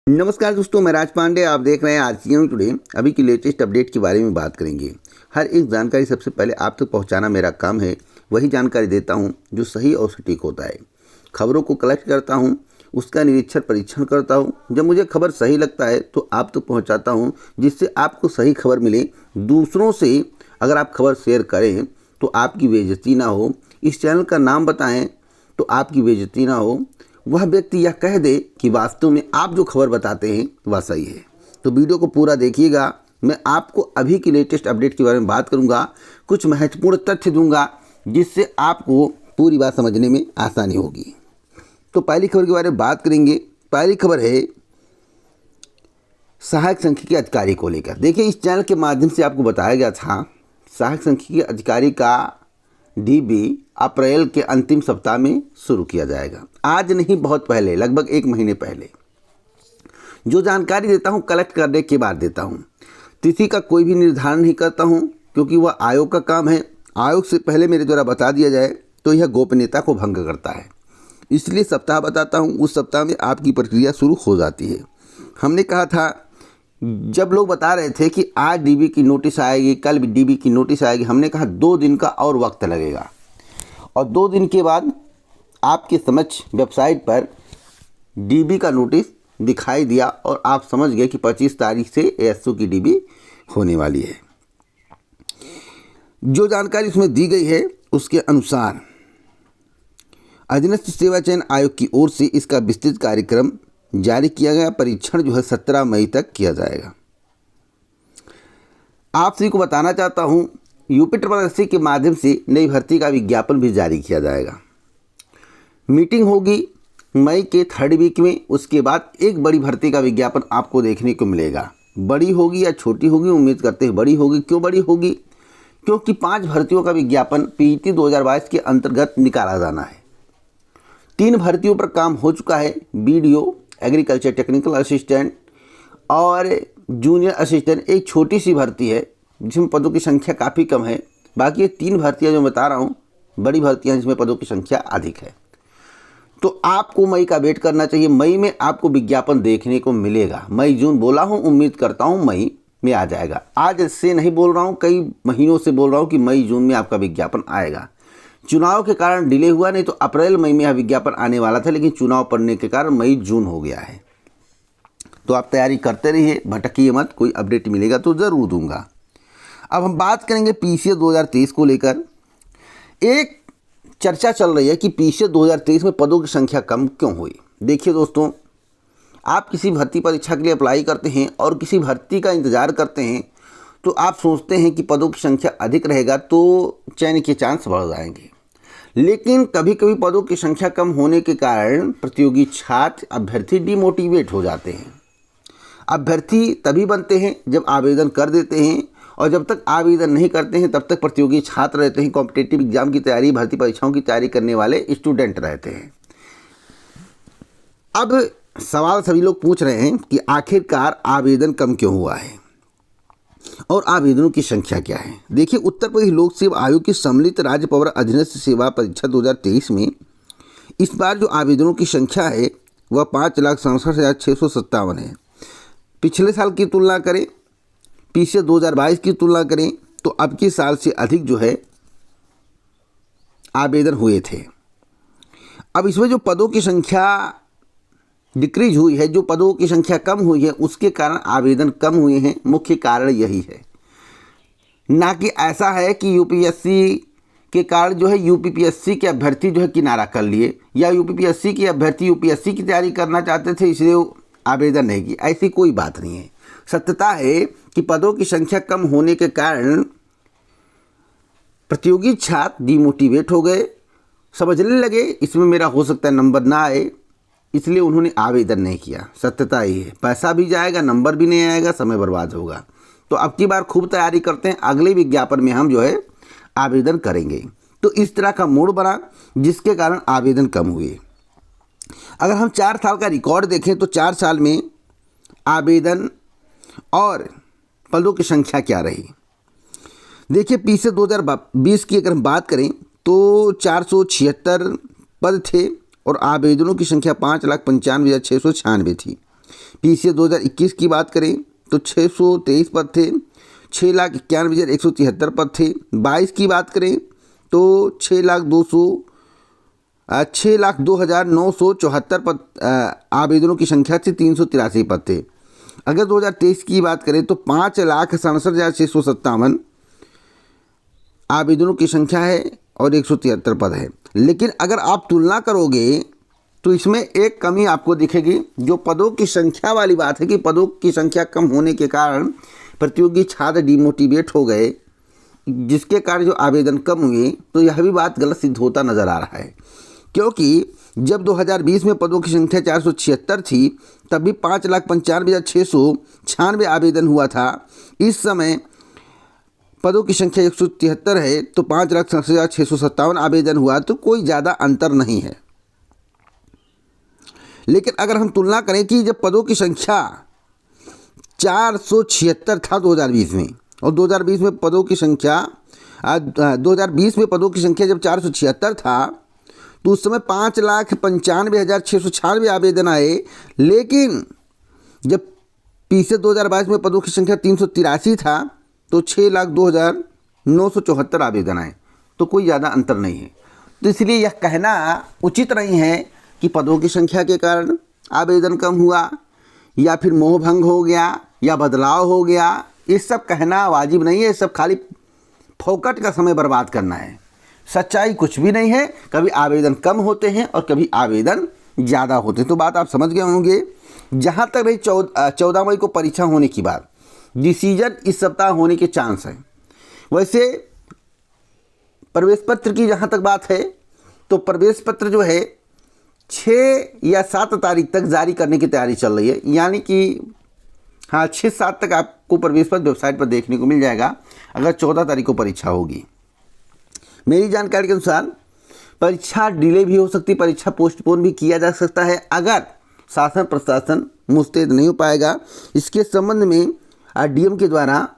नमस्कार दोस्तों, मैं राज पांडे। आप देख रहे हैं आरसीएम टुडे। अभी की लेटेस्ट अपडेट के बारे में बात करेंगे। हर एक जानकारी सबसे पहले आप तक पहुंचाना मेरा काम है। वही जानकारी देता हूं जो सही और सटीक होता है। खबरों को कलेक्ट करता हूं, उसका निरीक्षण परीक्षण करता हूं। जब मुझे खबर सही लगता है तो आप तक पहुँचाता हूँ, जिससे आपको सही खबर मिले। दूसरों से अगर आप खबर शेयर करें तो आपकी बेइज्जती ना हो। इस चैनल का नाम बताएं तो आपकी बेइज्जती ना हो। वह व्यक्ति यह कह दे कि वास्तव में आप जो खबर बताते हैं वह सही है। तो वीडियो को पूरा देखिएगा। मैं आपको अभी की लेटेस्ट अपडेट के बारे में बात करूंगा। कुछ महत्वपूर्ण तथ्य दूंगा जिससे आपको पूरी बात समझने में आसानी होगी। तो पहली खबर के बारे में बात करेंगे। पहली खबर है सहायक सांख्यिकी अधिकारी को लेकर। देखिए, इस चैनल के माध्यम से आपको बताया गया था सहायक सांख्यिकी अधिकारी का डीबी अप्रैल के अंतिम सप्ताह में शुरू किया जाएगा। आज नहीं, बहुत पहले, लगभग 1 महीने पहले। जो जानकारी देता हूं कलेक्ट करने के बाद देता हूं। तिथि का कोई भी निर्धारण नहीं करता हूं, क्योंकि वह आयोग का काम है। आयोग से पहले मेरे द्वारा बता दिया जाए तो यह गोपनीयता को भंग करता है। इसलिए सप्ताह बताता हूं, उस सप्ताह में आपकी प्रक्रिया शुरू हो जाती है। हमने कहा था, जब लोग बता रहे थे कि आज डीबी की नोटिस आएगी, कल डीबी की नोटिस आएगी, हमने कहा 2 दिन का और वक्त लगेगा। और 2 दिन के बाद आपके समक्ष वेबसाइट पर डीबी का नोटिस दिखाई दिया और आप समझ गए कि 25 तारीख से एएसओ की डीबी होने वाली है। जो जानकारी उसमें दी गई है उसके अनुसार अधीनस्थ सेवा चयन आयोग की ओर से इसका विस्तृत कार्यक्रम जारी किया गया। परीक्षण जो है 17 मई तक किया जाएगा। आप सभी को बताना चाहता हूं, यूपी ट्रिपल के माध्यम से नई भर्ती का विज्ञापन भी जारी किया जाएगा। मीटिंग होगी मई के 3rd वीक में। उसके बाद एक बड़ी भर्ती का विज्ञापन आपको देखने को मिलेगा। बड़ी होगी या छोटी होगी, उम्मीद करते हैं बड़ी होगी। क्यों बड़ी होगी? क्योंकि 5 भर्तियों का विज्ञापन पीईटी 2022 के अंतर्गत निकाला जाना है। 3 भर्तियों पर काम हो चुका है, बीडीओ, एग्रीकल्चर टेक्निकल असिस्टेंट और जूनियर असिस्टेंट। एक छोटी सी भर्ती है जिसमें पदों की संख्या काफ़ी कम है। बाकी ये 3 भर्तियाँ जो बता रहा हूँ बड़ी भर्तियाँ जिसमें पदों की संख्या अधिक है। तो आपको मई का वेट करना चाहिए। मई में आपको विज्ञापन देखने को मिलेगा। मई जून बोला हूँ, उम्मीद करता हूँ मई में आ जाएगा। आज से नहीं बोल रहा हूँ, कई महीनों से बोल रहा हूँ कि मई जून में आपका विज्ञापन आएगा। चुनाव के कारण डिले हुआ, नहीं तो अप्रैल मई में यह विज्ञापन आने वाला था, लेकिन चुनाव पड़ने के कारण मई जून हो गया है। तो आप तैयारी करते रहिए, भटकिए मत। कोई अपडेट मिलेगा तो ज़रूर दूंगा। अब हम बात करेंगे पीसीएस 2023 को लेकर। एक चर्चा चल रही है कि पीसीएस 2023 में पदों की संख्या कम क्यों हुई। देखिए दोस्तों, आप किसी भर्ती परीक्षा के लिए अप्लाई करते हैं और किसी भर्ती का इंतज़ार करते हैं तो आप सोचते हैं कि पदों की संख्या अधिक रहेगा तो चयन के चांस बढ़ जाएंगे। लेकिन कभी कभी पदों की संख्या कम होने के कारण प्रतियोगी छात्र, अभ्यर्थी डिमोटिवेट हो जाते हैं। अभ्यर्थी तभी बनते हैं जब आवेदन कर देते हैं, और जब तक आवेदन नहीं करते हैं तब तक प्रतियोगी छात्र रहते हैं। कॉम्पिटिटिव एग्जाम की तैयारी, भर्ती परीक्षाओं की तैयारी करने वाले स्टूडेंट रहते हैं। अब सवाल सभी लोग पूछ रहे हैं कि आखिरकार आवेदन कम क्यों हुआ है और आवेदनों की संख्या क्या है। देखिए, उत्तर प्रदेश लोक सेवा आयोग की सम्मिलित राज्य पवर अधीनस्थ सेवा परीक्षा 2023 में इस बार जो आवेदनों की संख्या है वह 5,67,657 है। पिछले साल की तुलना करें, पीसीएस 2022 की तुलना करें तो अब के साल से अधिक जो है आवेदन हुए थे। अब इसमें जो पदों की संख्या डिक्रीज हुई है, जो पदों की संख्या कम हुई है, उसके कारण आवेदन कम हुए हैं। मुख्य कारण यही है, ना कि ऐसा है कि यूपीएससी के कारण जो है यूपीपीएससी के अभ्यर्थी जो है किनारा कर लिए, या यूपीपीएससी के अभ्यर्थी यूपीएससी की तैयारी करना चाहते थे इसलिए आवेदन नहीं की। ऐसी कोई बात नहीं है। सत्यता है कि पदों की संख्या कम होने के कारण प्रतियोगी छात्र डिमोटिवेट हो गए, समझने लगे इसमें मेरा हो सकता है नंबर ना आए, इसलिए उन्होंने आवेदन नहीं किया। सत्यता ही है। पैसा भी जाएगा, नंबर भी नहीं आएगा, समय बर्बाद होगा। तो अब की बार खूब तैयारी करते हैं, अगले विज्ञापन में हम जो है आवेदन करेंगे। तो इस तरह का मूड बना जिसके कारण आवेदन कम हुए। अगर हम 4 साल का रिकॉर्ड देखें तो 4 साल में आवेदन और पदों की संख्या क्या रही। देखिए, पीसीएस 2020 की अगर हम बात करें तो 476 पद थे और आवेदनों की संख्या 5,95,696 थी। पीसीएस 2021 की बात करें तो 623 पद थे, 6,91,173 पद थे। 22 की बात करें तो 6,02,974 पद आवेदनों की संख्या थी, 383 पद थे। अगर 2023 की बात करें तो 5,67,657 आवेदनों की संख्या है और 173 पद है। लेकिन अगर आप तुलना करोगे तो इसमें एक कमी आपको दिखेगी। जो पदों की संख्या वाली बात है कि पदों की संख्या कम होने के कारण प्रतियोगी छात्र डिमोटिवेट हो गए, जिसके कारण जो आवेदन कम हुए, तो यह भी बात गलत सिद्ध होता नज़र आ रहा है। क्योंकि जब 2020 में पदों की संख्या 476 थी, तब भी 5,95,696 आवेदन हुआ था। इस समय पदों की संख्या 173 है तो 5,67,657 आवेदन हुआ, तो कोई ज़्यादा अंतर नहीं है। लेकिन अगर हम तुलना करें कि जब पदों की संख्या 476 था 2020 में, और 2020 में पदों की संख्या 2020 में पदों की संख्या जब 476 था, तो उस समय 5,95,696 आवेदन आए। लेकिन जब पीसीएस 2022 में पदों की संख्या 383 था तो 6,02,974 आवेदन आए, तो कोई ज़्यादा अंतर नहीं है। तो इसलिए यह कहना उचित नहीं है कि पदों की संख्या के कारण आवेदन कम हुआ, या फिर मोहभंग हो गया, या बदलाव हो गया। ये सब कहना वाजिब नहीं है। ये सब खाली फोकट का समय बर्बाद करना है। सच्चाई कुछ भी नहीं है। कभी आवेदन कम होते हैं और कभी आवेदन ज़्यादा होते हैं। तो बात आप समझ गए होंगे। जहाँ तक रही 14 मई को परीक्षा होने की बात, डिसीजन इस सप्ताह होने के चांस है। वैसे प्रवेश पत्र की जहाँ तक बात है तो प्रवेश पत्र जो है 6 या 7 तारीख तक जारी करने की तैयारी चल रही है। यानी कि हाँ, 6-7 तक आपको प्रवेश पत्र वेबसाइट पर देखने को मिल जाएगा, अगर 14 तारीख को परीक्षा होगी। मेरी जानकारी के अनुसार परीक्षा डिले भी हो सकती है, परीक्षा पोस्टपोन भी किया जा सकता है, अगर शासन प्रशासन मुस्तैद नहीं हो पाएगा। इसके संबंध में डीएम के द्वारा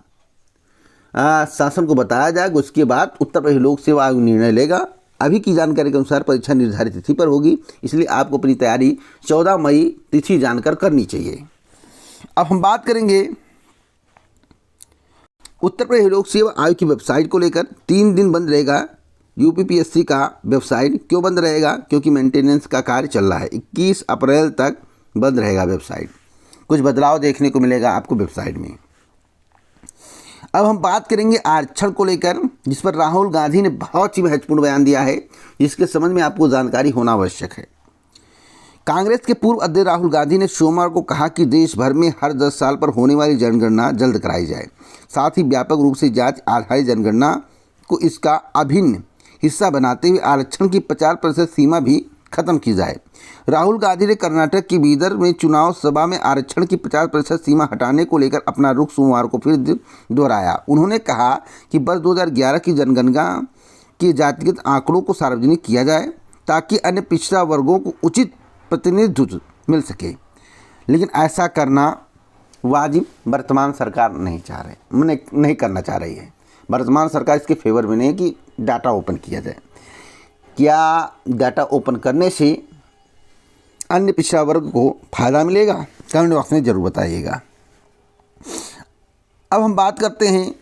शासन को बताया जाएगा। उसके बाद उत्तर प्रदेश लोक सेवा आयोग निर्णय लेगा। अभी की जानकारी के अनुसार परीक्षा निर्धारित तिथि पर होगी, इसलिए आपको अपनी तैयारी 14 मई तिथि जानकर करनी चाहिए। अब हम बात करेंगे उत्तर प्रदेश लोक सेवा आयोग की वेबसाइट को लेकर। 3 दिन बंद रहेगा यूपीपीएससी का वेबसाइट। क्यों बंद रहेगा? क्योंकि मेंटेनेंस का कार्य चल रहा है। 21 अप्रैल तक बंद रहेगा वेबसाइट। कुछ बदलाव देखने को मिलेगा आपको वेबसाइट में। अब हम बात करेंगे आरक्षण को लेकर, जिस पर राहुल गांधी ने बहुत ही महत्वपूर्ण बयान दिया है, जिसके संबंध में आपको जानकारी होना आवश्यक है। कांग्रेस के पूर्व अध्यक्ष राहुल गांधी ने सोमवार को कहा कि देश भर में हर 10 साल पर होने वाली जनगणना जल्द कराई जाए, साथ ही व्यापक रूप से जांच आधारित जनगणना को इसका अभिन्न हिस्सा बनाते हुए आरक्षण की 50% सीमा भी खत्म की जाए। राहुल गांधी ने कर्नाटक की बीदर में चुनाव सभा में आरक्षण की 50% सीमा हटाने को लेकर अपना रुख सोमवार को फिर दोहराया। उन्होंने कहा कि वर्ष 2011 की जनगणना के जातिगत आंकड़ों को सार्वजनिक किया जाए, ताकि अन्य पिछड़ा वर्गों को उचित प्रतिनिधित्व मिल सके। लेकिन ऐसा करना वाजिब वर्तमान सरकार नहीं करना चाह रही है। वर्तमान सरकार इसके फेवर में नहीं है कि डाटा ओपन किया जाए। क्या डाटा ओपन करने से अन्य पिछड़ा वर्ग को फायदा मिलेगा? कमेंट बॉक्स में जरूर बताइएगा। अब हम बात करते हैं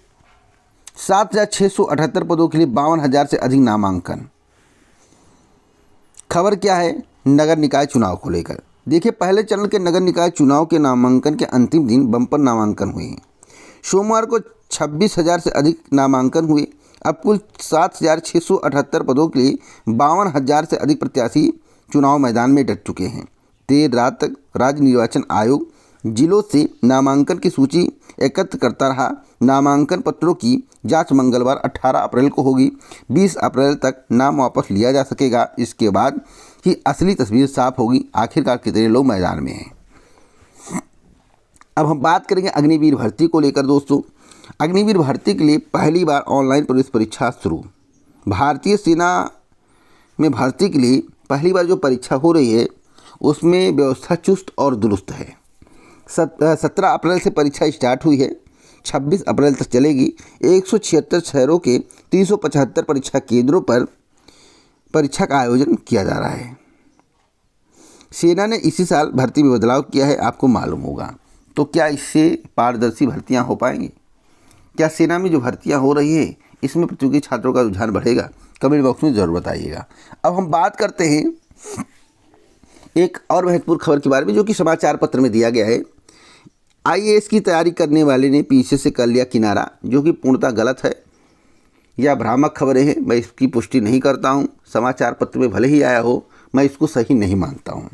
7,678 पदों के लिए 52,000 से अधिक नामांकन। खबर क्या है नगर निकाय चुनाव को लेकर? देखिए, पहले चरण के नगर निकाय चुनाव के नामांकन के अंतिम दिन बम्पर नामांकन हुए हैं। सोमवार को 26,000 से अधिक नामांकन हुए। अब कुल 7,678 पदों के लिए 52,000 से अधिक प्रत्याशी चुनाव मैदान में डट चुके हैं। देर रात तक राज्य निर्वाचन आयोग जिलों से नामांकन की सूची एकत्र करता रहा। नामांकन पत्रों की जांच मंगलवार 18 अप्रैल को होगी। 20 अप्रैल तक नाम वापस लिया जा सकेगा। इसके बाद ही असली तस्वीर साफ होगी, आखिरकार कितने लोग मैदान में हैं। अब हम बात करेंगे अग्निवीर भर्ती को लेकर। दोस्तों, अग्निवीर भर्ती के लिए पहली बार ऑनलाइन प्रवेश परीक्षा शुरू। भारतीय सेना में भर्ती के लिए पहली बार जो परीक्षा हो रही है, उसमें व्यवस्था चुस्त और दुरुस्त है। 17 अप्रैल से परीक्षा स्टार्ट हुई है, 26 अप्रैल तक चलेगी। 176 शहरों के 375 परीक्षा केंद्रों पर परीक्षा का आयोजन किया जा रहा है। सेना ने इसी साल भर्ती में बदलाव किया है, आपको मालूम होगा। तो क्या इससे पारदर्शी भर्तियां हो पाएंगी? क्या सेना में जो भर्तियां हो रही है इसमें प्रतियोगी छात्रों का रुझान बढ़ेगा? कमेंट बॉक्स में ज़रूर बताइएगा। अब हम बात करते हैं एक और महत्वपूर्ण खबर के बारे में जो कि समाचार पत्र में दिया गया है। आईएएस की तैयारी करने वाले ने पीछे से कर लिया किनारा, जो कि पूर्णतः गलत है। यह भ्रामक खबरें हैं, मैं इसकी पुष्टि नहीं करता हूं। समाचार पत्र में भले ही आया हो, मैं इसको सही नहीं मानता हूं।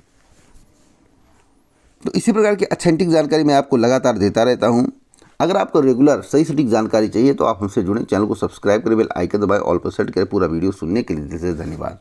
तो इसी प्रकार की ऑथेंटिक जानकारी मैं आपको लगातार देता रहता हूं। अगर आपको रेगुलर सही सटीक जानकारी चाहिए तो आप हमसे जुड़ें, चैनल को सब्सक्राइब करें, बेल आइकन दबाएं, ऑल पर सेट करें। पूरा वीडियो सुनने के लिए दिल से धन्यवाद।